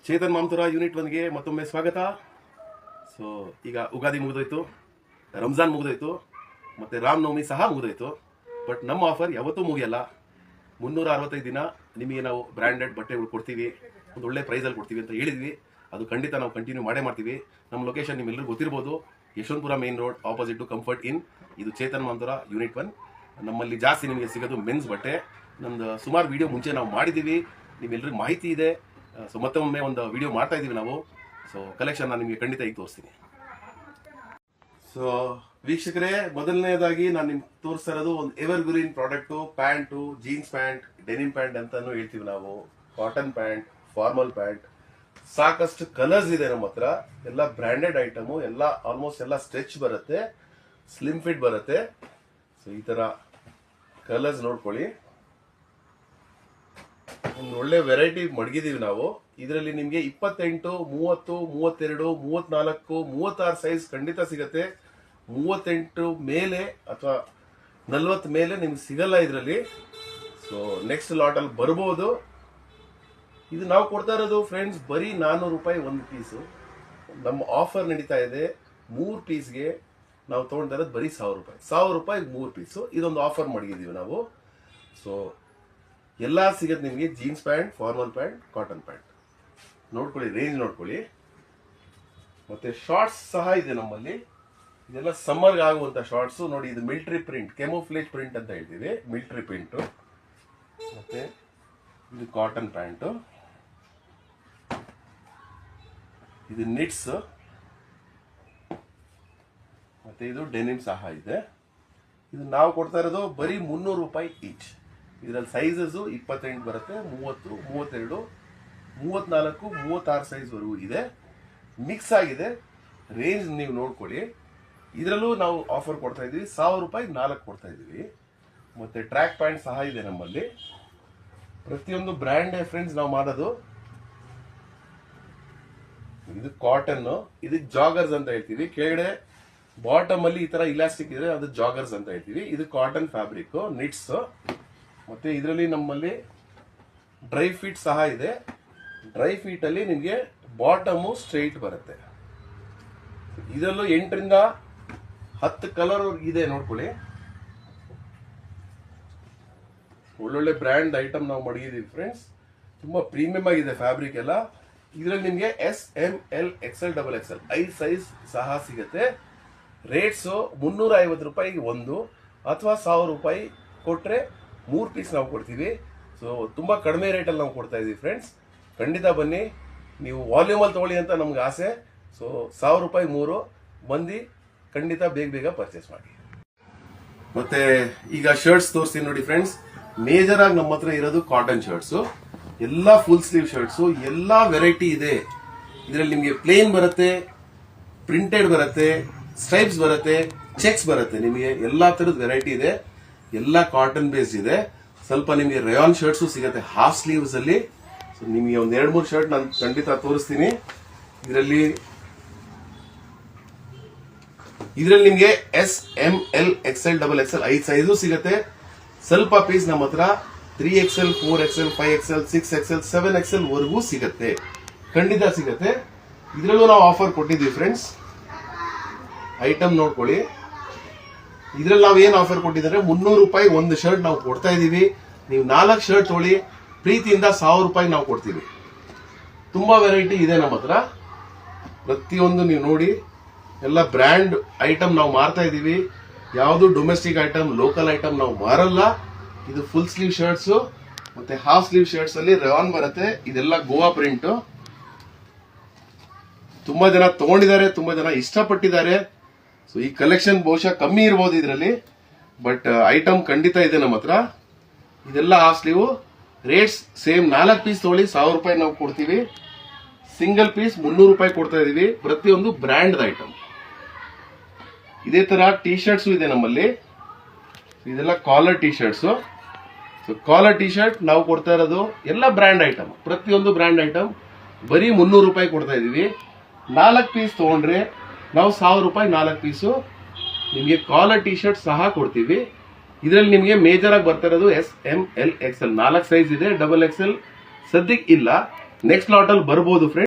Chetan ಮಾಮ್ತುರ unit 1ಗೆ ಮತ್ತೊಮ್ಮೆ ಸ್ವಾಗತ. So ಈಗ ಉಗಾದಿ ಮುಗಿದೋಯ್ತು, ರಂಜಾನ್ ಮುಗಿದೋಯ್ತು, ಮತ್ತು ರಾಮನವಮಿ ಸಹ ಮುಗಿದೋಯ್ತು. ಬಟ್ ನಮ್ಮ ಆಫರ್ ಯಾವತ್ತೂ ಮುಗಿಯಲ್ಲ. 365 ದಿನ ನಿಮಗೆ ನಾವು ಬ್ರ್ಯಾಂಡೆಡ್ ಬಟ್ಟೆಗಳು ಕೊಡ್ತೀವಿ, ಒಂದು ಒಳ್ಳೆ ಪ್ರೈಸಲ್ಲಿ ಕೊಡ್ತೀವಿ ಅಂತ ಹೇಳಿದ್ವಿ. ಅದು ಖಂಡಿತ ನಾವು ಕಂಟಿನ್ಯೂ ಮಾಡೇ ಮಾಡ್ತೀವಿ. ನಮ್ಮ ಲೊಕೇಶನ್ ನಿಮ್ಮೆಲ್ಲರಿಗೂ ಗೊತ್ತಿರ್ಬೋದು, Yeshwantpur main road opposite to Comfort Inn. ಇದು ಚೇತನ್ ಮಾಮ್ತುರ ಯೂನಿಟ್ 1. ನಮ್ಮಲ್ಲಿ ಜಾಸ್ತಿ ನಿಮಗೆ ಸಿಗೋದು ಮೆನ್ಸ್ ಬಟ್ಟೆ. ನಮ್ದು ಸುಮಾರು ವಿಡಿಯೋ ಮುಂಚೆ ನಾವು ಮಾಡಿದ್ದೀವಿ, ನಿಮ್ಮೆಲ್ಲರಿಗೂ ಮಾಹಿತಿ ಇದೆ. ಸೊ ಮತ್ತೊಮ್ಮೆ ಒಂದು ವಿಡಿಯೋ ಮಾಡ್ತಾ ಇದ್ದೀವಿ ನಾವು. ಸೊ ಕಲೆಕ್ಷನ್ ನಾನು ನಿಮಗೆ ಖಂಡಿತ ಈಗ ತೋರಿಸ್ತೀನಿ. ಸೊ ವೀಕ್ಷಕರೇ, ಮೊದಲನೇದಾಗಿ ನಾನು ನಿಮ್ಗೆ ತೋರಿಸ್ತಾ ಇರೋದು ಒಂದು ever green product, pant, jeans pant, denim pant ಅಂತಾನು ಹೇಳ್ತೀವಿ ನಾವು, ಕಾಟನ್ ಪ್ಯಾಂಟ್, ಫಾರ್ಮಲ್ ಪ್ಯಾಂಟ್. ಸಾಕಷ್ಟು ಕಲರ್ಸ್ ಇದೆ ನಮ್ಮ ಹತ್ರ. ಎಲ್ಲ ಬ್ರ್ಯಾಂಡೆಡ್ ಐಟಮು, ಎಲ್ಲ ಆಲ್ಮೋಸ್ಟ್ ಎಲ್ಲ ಸ್ಟ್ರೆಚ್ ಬರುತ್ತೆ, ಸ್ಲಿಮ್ ಫಿಟ್ ಬರುತ್ತೆ. ಸೊ ಈ ತರ ಕಲರ್ಸ್ ನೋಡ್ಕೊಳ್ಳಿ. ಒಂದು ಒಳ್ಳೆ ವೆರೈಟಿ ಮಡಗಿದೀವಿ ನಾವು. ಇದರಲ್ಲಿ ನಿಮ್ಗೆ 28, 30, 32, 34, 36 ಸೈಜ್ ಖಂಡಿತ ಸಿಗತ್ತೆ. 38 ಮೇಲೆ ಅಥವಾ 40 ಮೇಲೆ ನಿಮ್ಗೆ ಸಿಗಲ್ಲ ಇದರಲ್ಲಿ. ಸೊ ನೆಕ್ಸ್ಟ್ ಲಾಟ್ ಅಲ್ಲಿ ಬರ್ಬೋದು. ಇದು ನಾವು ಕೊಡ್ತಾ ಇರೋದು ಫ್ರೆಂಡ್ಸ್ ಬರೀ 400 ರೂಪಾಯಿ ಒಂದು ಪೀಸು. ನಮ್ಮ ಆಫರ್ ನಡೀತಾ ಇದೆ. 3 ಪೀಸ್ಗೆ ನಾವು ತಗೊಳ್ತಾ ಇರೋದು ಬರೀ 1000 ರೂಪಾಯಿ. 1000 ರೂಪಾಯಿ 3 ಪೀಸು. ಇದೊಂದು ಆಫರ್ ಮಡಗಿದೀವಿ ನಾವು. ಸೊ ಎಲ್ಲ ಸಿಗತ್ತೆ ನಿಮಗೆ. Jeans pant, formal pant, cotton pant ನೋಡ್ಕೊಳ್ಳಿ, ರೇಂಜ್ ನೋಡ್ಕೊಳ್ಳಿ. ಮತ್ತೆ ಶಾರ್ಟ್ಸ್ ಸಹ ಇದೆ ನಮ್ಮಲ್ಲಿ. ಇದೆಲ್ಲ ಸಮ್ಮರ್ಗೆ ಆಗುವಂತ ಶಾರ್ಟ್ಸ್ ನೋಡಿ. ಇದು ಮಿಲಿಟರಿ ಪ್ರಿಂಟ್, ಕೆಮೋಫ್ಲೇಜ್ ಪ್ರಿಂಟ್ ಅಂತ ಹೇಳ್ತೀವಿ, ಮಿಲಿಟರಿ ಪ್ರಿಂಟ್. ಮತ್ತೆ ಇದು ಕಾಟನ್ ಪ್ಯಾಂಟು, ಇದು ನಿಟ್ಸ್, ಮತ್ತೆ ಇದು ಡೆನಿಮ್ ಸಹ ಇದೆ. ಇದು ನಾವು ಕೊಡ್ತಾ ಇರೋದು ಬರೀ 300 ರೂಪಾಯಿ ಈಚ್. ಇದರಲ್ಲಿ ಸೈಜಸ್ 28 ಬರುತ್ತೆ, 30, 32, 34, 36 ಸೈಜ್ ವರೆಗೂ ಇದೆ. ಮಿಕ್ಸ್ ಆಗಿದೆ. ರೇಂಜ್ ನೀವು ನೋಡ್ಕೊಳ್ಳಿ. ಇದರಲ್ಲೂ ನಾವು ಆಫರ್ ಕೊಡ್ತಾ ಇದೀವಿ. 1000 ರೂಪಾಯಿ 4 ಕೊಡ್ತಾ ಇದೀವಿ. ಮತ್ತೆ ಟ್ರ್ಯಾಕ್ ಪ್ಯಾಂಟ್ ಸಹ ಇದೆ ನಮ್ಮಲ್ಲಿ. ಪ್ರತಿಯೊಂದು ಬ್ರ್ಯಾಂಡ್ ಫ್ರೆಂಡ್ಸ್ ನಾವು ಮಾಡೋದು. ಇದು ಕಾಟನ್, ಇದಕ್ಕೆ ಜಾಗರ್ಸ್ ಅಂತ ಹೇಳ್ತೀವಿ. ಕೆಳಗಡೆ ಬಾಟಮ್ ಅಲ್ಲಿ ಈ ತರ ಇಲಾಸ್ಟಿಕ್ ಇದೆ, ಅದು ಜಾಗರ್ಸ್ ಅಂತ ಹೇಳ್ತೀವಿ. ಇದು ಕಾಟನ್ ಫ್ಯಾಬ್ರಿಕ್, ನಿಟ್ಸ್. ಮತ್ತೆ ಇದರಲ್ಲಿ ನಮ್ಮಲ್ಲಿ ಡ್ರೈ ಫೀಟ್ ಸಹ ಇದೆ. ಡ್ರೈ ಫೀಟ್ ಅಲ್ಲಿ ನಿಮಗೆ ಬಾಟಮ್ ಸ್ಟ್ರೈಟ್ ಬರುತ್ತೆ. ಇದರಲ್ಲೂ 8 ರಿಂದ 10 ಕಲರ್ ಇದೆ ನೋಡ್ಕೊಳ್ಳಿ. ಒಳ್ಳೊಳ್ಳೆ ಬ್ರ್ಯಾಂಡ್ ಐಟಮ್ ನಾವು ಮಡಗಿದೀವಿ ಫ್ರೆಂಡ್ಸ್. ತುಂಬಾ ಪ್ರೀಮಿಯಂ ಆಗಿದೆ ಫ್ಯಾಬ್ರಿಕ್ ಎಲ್ಲ. ಇದರಲ್ಲಿ ನಿಮಗೆ S, M, L, XL, XXL 5 size ಸಹ ಸಿಗುತ್ತೆ. ರೇಟ್ಸ್ 350 ರೂಪಾಯಿಗೆ ಒಂದು, ಅಥವಾ 1000 ರೂಪಾಯಿ ಕೊಟ್ರೆ 3 ಪೀಸ್ ನಾವು ಕೊಡ್ತೀವಿ. ಸೊ ತುಂಬಾ ಕಡಿಮೆ ರೇಟಲ್ಲಿ ನಾವು ಕೊಡ್ತಾ ಇದೀವಿ ಫ್ರೆಂಡ್ಸ್. ಖಂಡಿತ ಬನ್ನಿ, ನೀವು ವಾಲ್ಯೂಮ್ ಅಲ್ಲಿ ತಗೊಳ್ಳಿ ಅಂತ ನಮ್ಗೆ ಆಸೆ. ಸೊ 1000 ರೂಪಾಯಿ 3 ಬಂದು ಖಂಡಿತ ಬೇಗ ಪರ್ಚೇಸ್ ಮಾಡಿ. ಮತ್ತೆ ಈಗ ಶರ್ಟ್ಸ್ ತೋರಿಸ್ತೀನಿ ನೋಡಿ ಫ್ರೆಂಡ್ಸ್. ಮೇಜರ್ ಆಗಿ ನಮ್ಮ ಹತ್ರ ಇರೋದು ಕಾಟನ್ ಶರ್ಟ್ಸ್, ಎಲ್ಲ ಫುಲ್ ಸ್ಲೀವ್ ಶರ್ಟ್ಸ್, ಎಲ್ಲಾ ವೆರೈಟಿ ಇದೆ. ಇದರಲ್ಲಿ ನಿಮಗೆ ಪ್ಲೇನ್ ಬರುತ್ತೆ, ಪ್ರಿಂಟೆಡ್ ಬರುತ್ತೆ, ಸ್ಟ್ರೈಪ್ಸ್ ಬರುತ್ತೆ, ಚೆಕ್ಸ್ ಬರುತ್ತೆ. ನಿಮಗೆ ಎಲ್ಲಾ ತರದ ವೆರೈಟಿ ಇದೆ. ಎಲ್ಲ ಕಾಟನ್ ಬೇಸ್ಡ್ ಇದೆ. ಸ್ವಲ್ಪ ನಿಮಗೆ ರೇಯಾನ್ ಶರ್ಟ್ಸ್ ಸಿಗುತ್ತೆ ಹಾಫ್ ಸ್ಲೀವ್ಸ್ ಅಲ್ಲಿ. ಸೊ ನಿಮಗೆ ಒಂದ್ 2-3 ಶರ್ಟ್ ನಾನು ಖಂಡಿತ ತೋರಿಸ್ತೀನಿ. ಇದರಲ್ಲಿ ನಿಮಗೆ S, M, L, XL, XXL 5 size ಸಿಗುತ್ತೆ. ಸ್ವಲ್ಪ ಪೀಸ್ ನಮ್ಮ ಹತ್ರ 3XL, 4XL, 5XL, 6XL, 7XL ವರೆಗೂ ಸಿಗುತ್ತೆ. ಖಂಡಿತ ಸಿಗುತ್ತೆ. ಇದರಲ್ಲೂ ನಾವು ಆಫರ್ ಕೊಟ್ಟಿದ್ದೀವಿ ಫ್ರೆಂಡ್ಸ್. ಐಟಮ್ ನೋಡ್ಕೊಳ್ಳಿ. ಇದ್ರಲ್ಲಿ ನಾವು ಏನ್ ಆಫರ್ ಕೊಟ್ಟಿದ್ದಾರೆ, 300 ರೂಪಾಯಿ ಒಂದು ಶರ್ಟ್ ನಾವು ಕೊಡ್ತಾ ಇದೀವಿ. ನೀವು 4 ಶರ್ಟ್ ತೊಗೊಳ್ಳಿ, ಪ್ರೀತಿಯಿಂದ 1000 ರೂಪಾಯಿ ನಾವು ಕೊಡ್ತೀವಿ. ತುಂಬಾ ವೆರೈಟಿ ಇದೆ ನಮ್ಮ ಹತ್ರ. ಪ್ರತಿಯೊಂದು ನೀವು ನೋಡಿ, ಎಲ್ಲ ಬ್ರ್ಯಾಂಡ್ ಐಟಮ್ ನಾವು ಮಾರ್ತಾ ಇದೀವಿ. ಯಾವುದು ಡೊಮೆಸ್ಟಿಕ್ ಐಟಮ್, ಲೋಕಲ್ ಐಟಮ್ ನಾವು ಮಾರಲ್ಲ. ಇದು ಫುಲ್ ಸ್ಲೀವ್ ಶರ್ಟ್ಸ್ ಮತ್ತೆ ಹಾಫ್ ಸ್ಲೀವ್ ಶರ್ಟ್ಸ್ ಅಲ್ಲಿ ರೇಯಾನ್ ಬರುತ್ತೆ. ಇದೆಲ್ಲ ಗೋವಾ ಪ್ರಿಂಟ್. ತುಂಬಾ ಜನ ತಗೊಂಡಿದ್ದಾರೆ, ತುಂಬಾ ಜನ ಇಷ್ಟಪಟ್ಟಿದ್ದಾರೆ. ಸೊ ಈ ಕಲೆಕ್ಷನ್ ಬಹುಶಃ ಕಮ್ಮಿ ಇರಬಹುದು ಇದರಲ್ಲಿ, ಬಟ್ ಐಟಮ್ ಖಂಡಿತ ಇದೆ ನಮ್ಮ ಹತ್ರ. ಇದೆಲ್ಲ half sleeve. Rates same. 4 piece ತಗೊಳ್ಳಿ 1000 ರೂಪಾಯಿ ನಾವು ಕೊಡ್ತೀವಿ. ಸಿಂಗಲ್ ಪೀಸ್ 300 ರೂಪಾಯಿ ಕೊಡ್ತಾ ಇದೀವಿ. ಪ್ರತಿಯೊಂದು ಬ್ರ್ಯಾಂಡ್ ಐಟಮ್. ಇದೇ ತರ ಟಿ ಶರ್ಟ್ಸ್ ಇದೆ ನಮ್ಮಲ್ಲಿ. ಇದೆಲ್ಲ collar T shirts. So collar T shirt ನಾವು ಕೊಡ್ತಾ ಇರೋದು ಎಲ್ಲ ಬ್ರ್ಯಾಂಡ್ ಐಟಮ್. ಪ್ರತಿಯೊಂದು ಬ್ರ್ಯಾಂಡ್ ಐಟಮ್ ಬರೀ 300 ರೂಪಾಯಿ ಕೊಡ್ತಾ ಇದೀವಿ. 4 ಪೀಸ್ ತಗೊಂಡ್ರೆ ನಾವು 1000 ರೂಪಾಯಿ 4 ಪೀಸು. ನಿಮಗೆ ಕಾಲರ್ ಟಿ ಶರ್ಟ್ ಸಹ ಕೊಡ್ತೀವಿ. ಇದರಲ್ಲಿ ನಿಮಗೆ ಮೇಜರ್ ಆಗಿ ಬರ್ತಾ ಇರೋದು S, M, L, XL 4 size ಇದೆ. XXL ಸದ್ಯಕ್ಕೆ ಇಲ್ಲ. ನೆಕ್ಸ್ಟ್ ಲಾಟ್ ಅಲ್ಲಿ ಬರ್ಬೋದು ಫ್ರೆಂಡ್.